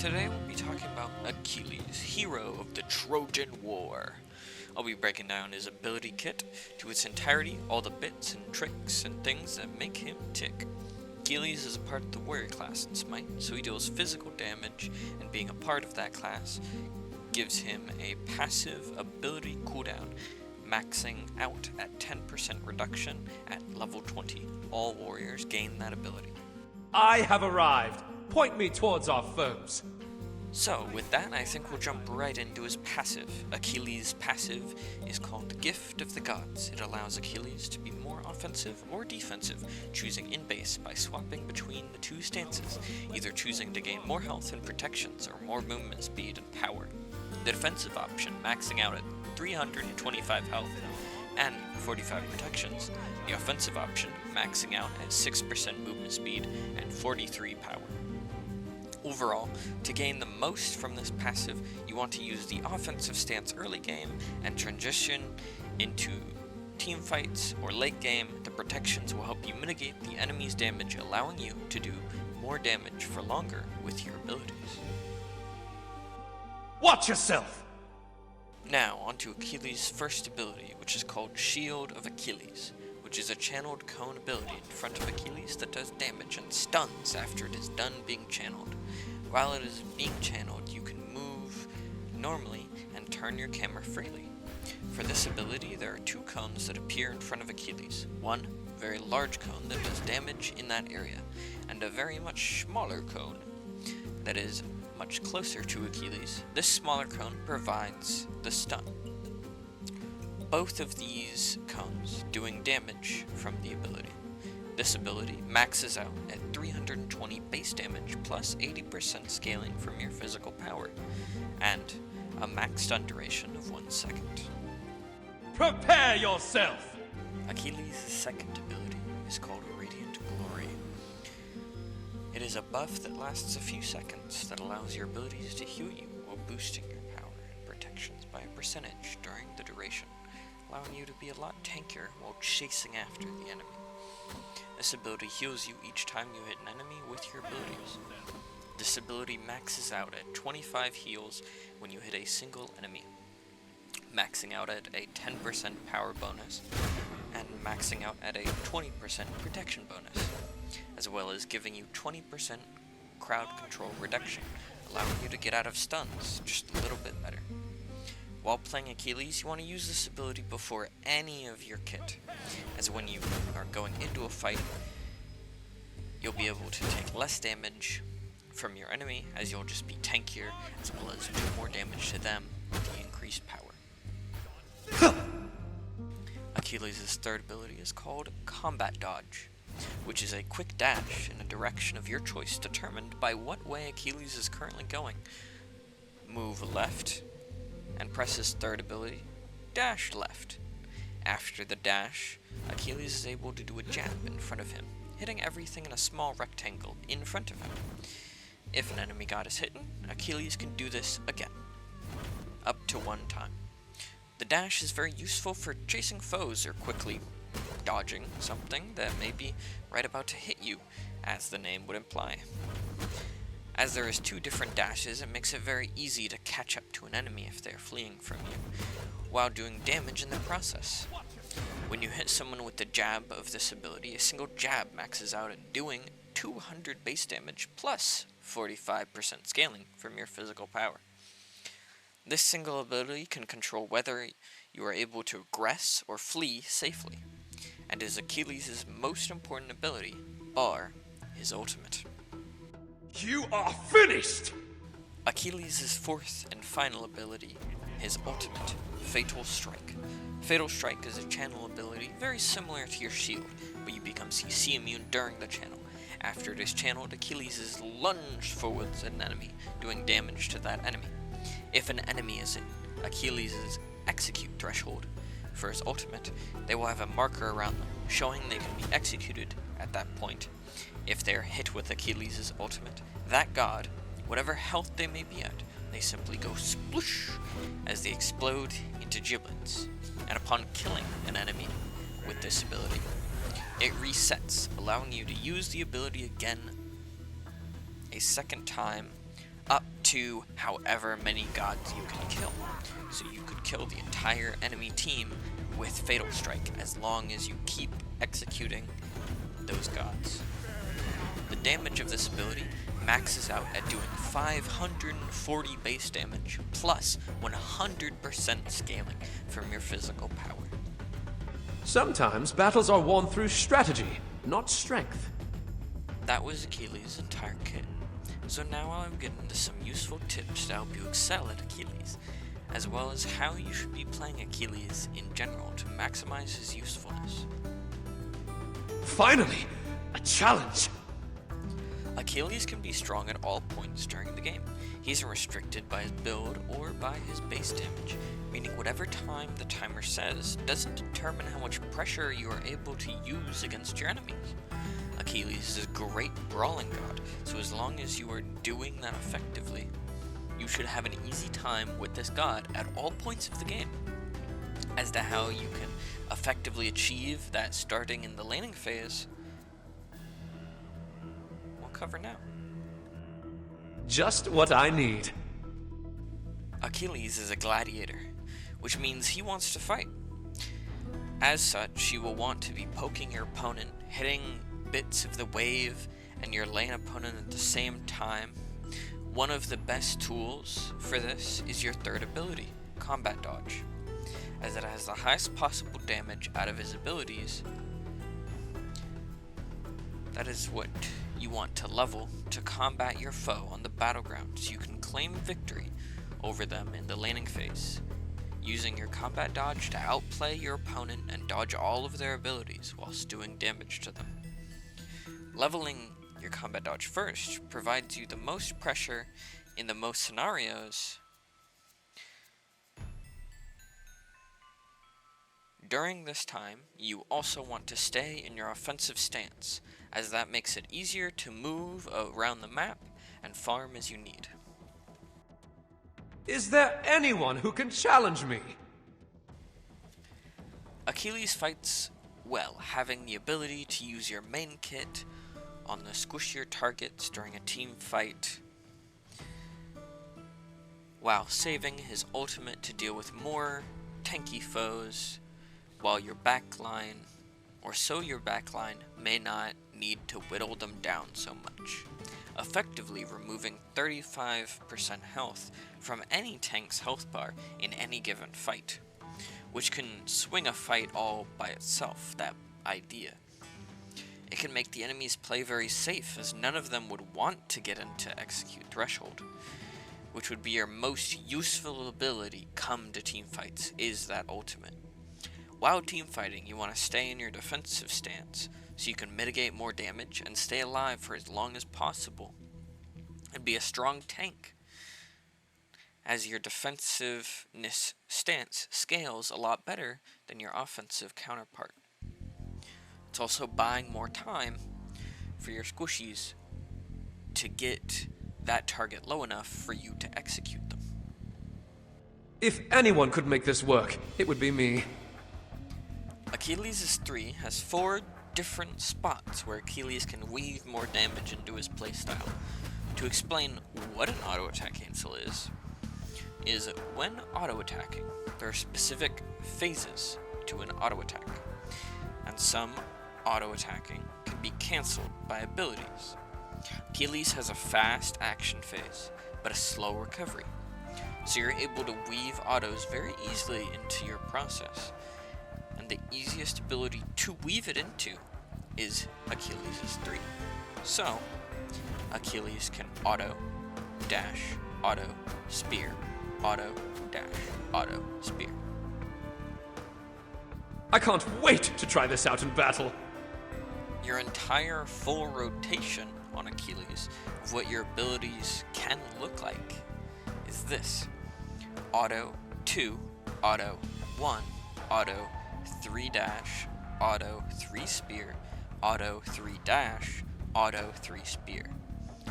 Today we'll be talking about Achilles, hero of the Trojan War. I'll be breaking down his ability kit to its entirety, all the bits and tricks and things that make him tick. Achilles is a part of the warrior class in Smite, so he deals physical damage, and being a part of that class gives him a passive ability cooldown, maxing out at 10% reduction at level 20. All warriors gain that ability. I have arrived! Point me towards our foes! So, with that, I think we'll jump right into his passive. Achilles' passive is called the Gift of the Gods. It allows Achilles to be more offensive or defensive, choosing in base by swapping between the two stances, either choosing to gain more health and protections or more movement speed and power. The defensive option, maxing out at 325 health and 45 protections. The offensive option, maxing out at 6% movement speed and 43 power. Overall, to gain the most from this passive, you want to use the offensive stance early game and transition into team fights or late game. The protections will help you mitigate the enemy's damage, allowing you to do more damage for longer with your abilities. Watch yourself! Now, onto Achilles' first ability, which is called Shield of Achilles, which is a channeled cone ability in front of Achilles that does damage and stuns after it is done being channeled. While it is being channeled, you can move normally and turn your camera freely. For this ability, there are two cones that appear in front of Achilles. One very large cone that does damage in that area, and a very much smaller cone that is much closer to Achilles. This smaller cone provides the stun. Both of these cones doing damage from the ability. This ability maxes out at 320 base damage plus 80% scaling from your physical power, and a max stun duration of 1 second. Prepare yourself! Achilles' second ability is called Radiant Glory. It is a buff that lasts a few seconds that allows your abilities to heal you while boosting your power and protections by a percentage during the duration, allowing you to be a lot tankier while chasing after the enemy. This ability heals you each time you hit an enemy with your abilities. This ability maxes out at 25 heals when you hit a single enemy, maxing out at a 10% power bonus, and maxing out at a 20% protection bonus, as well as giving you 20% crowd control reduction, allowing you to get out of stuns just a little bit better. While playing Achilles, you want to use this ability before any of your kit, as when you are going into a fight, you'll be able to take less damage from your enemy, as you'll just be tankier, as well as do more damage to them with the increased power. Achilles' third ability is called Combat Dodge, which is a quick dash in a direction of your choice determined by what way Achilles is currently going. Move left, and press his third ability, dash left. After the dash, Achilles is able to do a jab in front of him, hitting everything in a small rectangle in front of him. If an enemy god is hit, Achilles can do this again, up to 1 time. The dash is very useful for chasing foes or quickly dodging something that may be right about to hit you, as the name would imply. As there is 2 different dashes, it makes it very easy to catch up to an enemy if they are fleeing from you, while doing damage in the process. When you hit someone with the jab of this ability, a single jab maxes out at doing 200 base damage plus 45% scaling from your physical power. This single ability can control whether you are able to aggress or flee safely, and is Achilles' most important ability, bar his ultimate. You are finished! Achilles' fourth and final ability, his ultimate, Fatal Strike. Fatal Strike is a channel ability very similar to your shield, but you become CC immune during the channel. After it is channeled, Achilles is lunged forwards at an enemy, doing damage to that enemy. If an enemy is in Achilles' execute threshold for his ultimate, they will have a marker around them, showing they can be executed at that point. If they are hit with Achilles' ultimate, that god, whatever health they may be at, they simply go sploosh as they explode into giblets. And upon killing an enemy with this ability, it resets, allowing you to use the ability again a second time up to however many gods you can kill. So you could kill the entire enemy team with Fatal Strike as long as you keep executing those gods. The damage of this ability maxes out at doing 540 base damage plus 100% scaling from your physical power. Sometimes battles are won through strategy, not strength. That was Achilles' entire kit. So now I'll get into some useful tips to help you excel at Achilles, as well as how you should be playing Achilles in general to maximize his usefulness. Finally, a challenge! Achilles can be strong at all points during the game. He isn't restricted by his build or by his base damage, meaning whatever time the timer says doesn't determine how much pressure you are able to use against your enemies. Achilles is a great brawling god, so as long as you are doing that effectively, you should have an easy time with this god at all points of the game. As to how you can effectively achieve that starting in the laning phase, we'll cover now. Just what I need. Achilles is a gladiator, which means he wants to fight. As such, you will want to be poking your opponent, hitting bits of the wave and your lane opponent at the same time. One of the best tools for this is your third ability, Combat Dodge, as it has the highest possible damage out of his abilities. That is what you want to level to combat your foe on the battleground so you can claim victory over them in the laning phase, using your Combat Dodge to outplay your opponent and dodge all of their abilities whilst doing damage to them. Leveling your Combat Dodge first provides you the most pressure in the most scenarios. During this time, you also want to stay in your offensive stance, as that makes it easier to move around the map and farm as you need. Is there anyone who can challenge me? Achilles fights well, having the ability to use your main kit on the squishier targets during a team fight, while saving his ultimate to deal with more tanky foes, while your backline, or so your backline, may not need to whittle them down so much, effectively removing 35% health from any tank's health bar in any given fight, which can swing a fight all by itself, that idea. It can make the enemies play very safe, as none of them would want to get into execute threshold, which would be your most useful ability come to team fights, is that ultimate. While team fighting, you want to stay in your defensive stance, so you can mitigate more damage and stay alive for as long as possible, and be a strong tank, as your defensiveness stance scales a lot better than your offensive counterpart. It's also buying more time for your squishies to get that target low enough for you to execute them. If anyone could make this work, it would be me. Achilles' 3 has 4 different spots where Achilles can weave more damage into his playstyle. To explain what an auto attack cancel is when auto attacking, there are specific phases to an auto attack, and some auto attacking can be cancelled by abilities. Achilles has a fast action phase, but a slow recovery, so you're able to weave autos very easily into your process, and the easiest ability to weave it into is Achilles' 3. So, Achilles can auto, dash, auto, spear, auto, dash, auto, spear. I can't wait to try this out in battle. Your entire full rotation on Achilles of what your abilities can look like is this: auto 2, auto 1, auto 3 dash, auto 3 spear, auto 3 dash, auto 3 spear.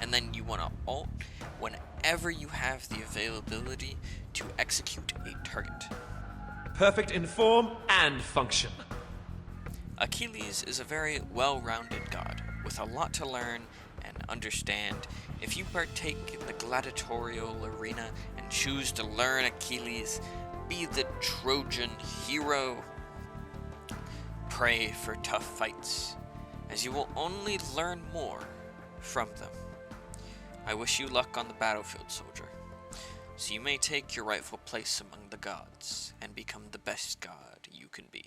And then you want to ult whenever you have the availability to execute a target. Perfect in form and function. Achilles is a very well-rounded god with a lot to learn and understand, if you partake in the gladiatorial arena and choose to learn Achilles, be the Trojan hero. Pray for tough fights, as you will only learn more from them. I wish you luck on the battlefield, soldier, so you may take your rightful place among the gods and become the best god you can be.